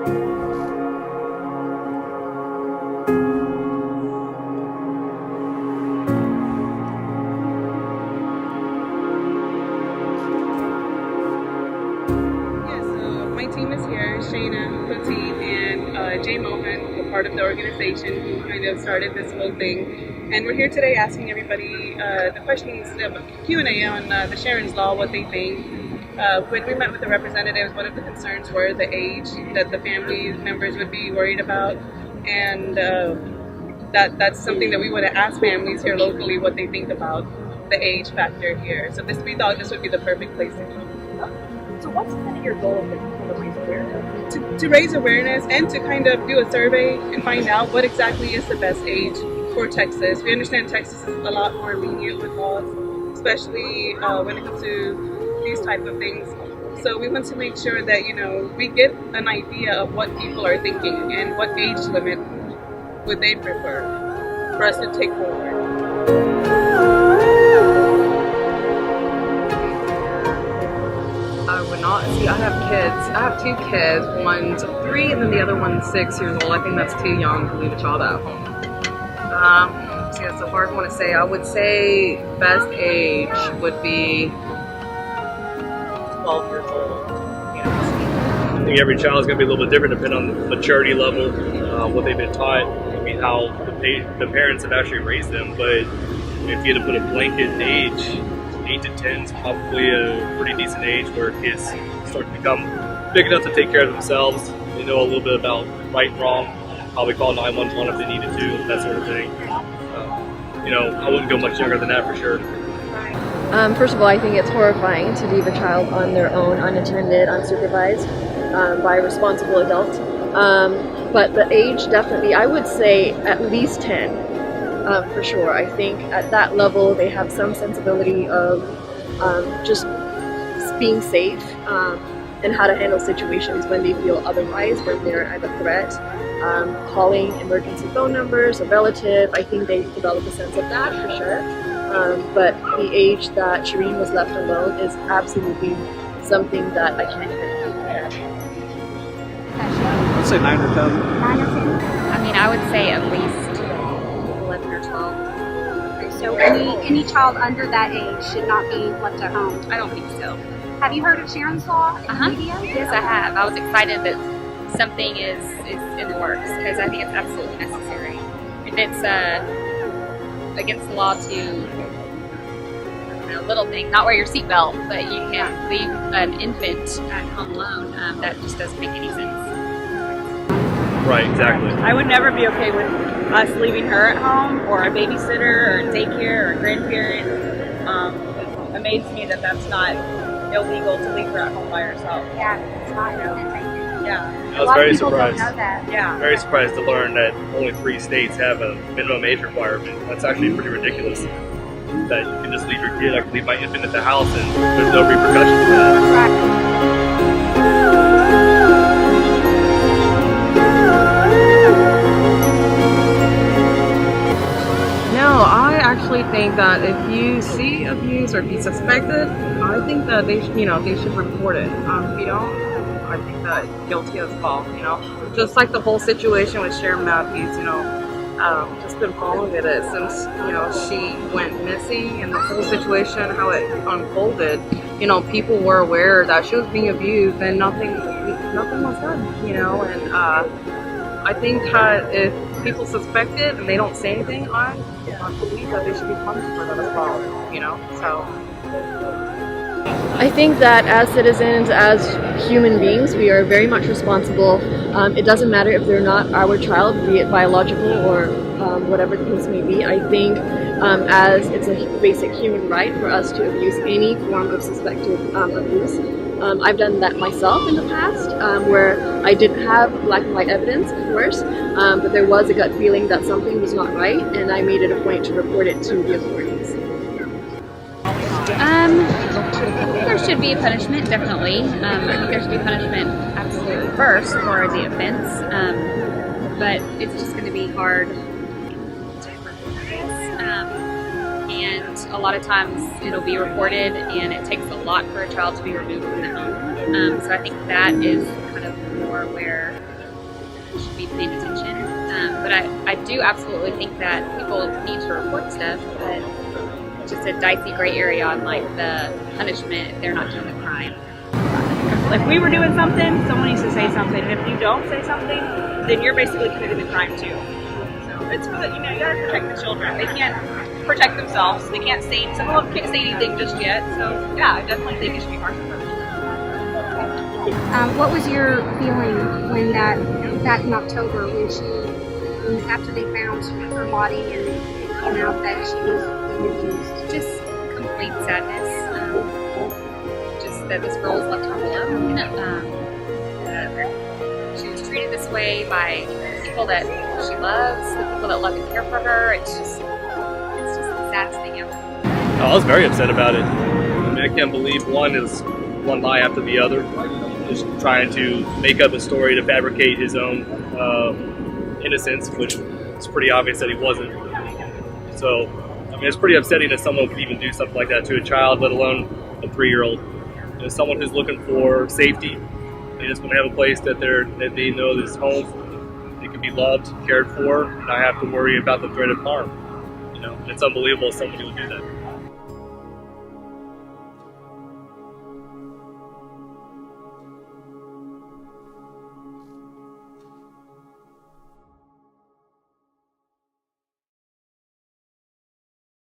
My team is here, Shayna, Fatim, and Jay Mohan, were part of the organization who kind of started this whole thing. And we're here today asking everybody the questions, Q&A on the Sherins law, what they think. When we met with the representatives, one of the concerns were the age that the family members would be worried about. And that's something that we want to ask families here locally what they think about the age factor here. So we thought this would be the perfect place to come. So what's kind of your goal of raise awareness? To raise awareness and to kind of do a survey and find out what exactly is the best age for Texas. We understand Texas is a lot more lenient with laws, especially when it comes to these type of things. So we want to make sure that, you know, we get an idea of what people are thinking and what age limit would they prefer for us to take forward. I would not. See, I have kids. I have 2 kids. One's 3 and then the other one's 6 years old. I think that's too young to leave a child at home. See, that's a hard one to say. I would say best age would be 12 years old. I think every child is going to be a little bit different depending on the maturity level, what they've been taught, I mean, how the parents have actually raised them. But if you had to put a blanket age, 8 to 10 is probably a pretty decent age where kids start to become big enough to take care of themselves. They know a little bit about right and wrong, probably call 911 if they needed to, that sort of thing. You know, I wouldn't go much younger than that for sure. First of all, I think it's horrifying to leave a child on their own, unattended, unsupervised, by a responsible adult. But the age, definitely, I would say at least 10. For sure. I think at that level they have some sensibility of just being safe and how to handle situations when they feel otherwise, when they're at a threat. Calling emergency phone numbers, a relative, I think they develop a sense of that for sure. But the age that Shereen was left alone is absolutely something that I can't even imagine. I'd say 9 or 10. 9 or 10? I mean, I would say at least 11 or 12. Okay, so any child under that age should not be left at home. I don't think so. Have you heard of Sherins law in the media? Yes, I have. I was excited that something is in the works because I think it's absolutely necessary. If it's against the law to, little thing, not wear your seatbelt, but you can't leave an infant at home alone, that just doesn't make any sense. Right, exactly. I would never be okay with us leaving her at home, or a babysitter, or daycare, or a grandparent. It amazes me that that's not illegal to leave her at home by herself. Yeah, it's not. Yeah. I was very surprised. Don't know that. Yeah. Very surprised to learn that only 3 states have a minimum age requirement. That's actually pretty ridiculous. That you can just leave your kid. I can leave my infant at the house and there's no repercussions for that. No, I actually think that if you see abuse or if you suspect it, I think that they should report it. If you don't, I think that guilty as well. Just like the whole situation with Sharon Matthews. Just been following it since she went missing, and the whole situation, how it unfolded. People were aware that she was being abused, and nothing was done. And I think that if people suspect it and they don't say anything, I believe that they should be punished for that as well. So. I think that as citizens, as human beings, we are very much responsible. It doesn't matter if they're not our child, be it biological or whatever the case may be. I think as it's a basic human right for us to abuse any form of suspected abuse. I've done that myself in the past, where I didn't have black and white evidence, of course, but there was a gut feeling that something was not right, and I made it a point to report it to the authorities. There should be a punishment, definitely. I think there should be punishment absolutely first for the offense, but it's just going to be hard to report this. And a lot of times it'll be reported, and it takes a lot for a child to be removed from the home. So I think that is kind of more where should be paying attention. But I do absolutely think that people need to report stuff, but it's just a dicey gray area on like the punishment if they're not doing the crime. If we were doing something, someone needs to say something. And if you don't say something, then you're basically committing the crime too. So it's for the, you gotta protect the children. They can't protect themselves. They can't say, some of them can't say anything just yet. So yeah, I definitely think it should be harsher for them. What was your feeling when back in October when she, after they found her body and it came out that she was being abused? Just complete sadness. Just that this girl was left home alone. She was treated this way by people that she loves, the people that love and care for her. It's just the saddest thing ever. I was very upset about it. I mean, I can't believe one lie after the other. Just trying to make up a story to fabricate his own innocence, which it's pretty obvious that he wasn't. So, I mean, it's pretty upsetting that someone could even do something like that to a child, let alone a 3-year-old. Someone who's looking for safety. They just want to have a place that they know is home. They can be loved, cared for, and not have to worry about the threat of harm. It's unbelievable someone would do that.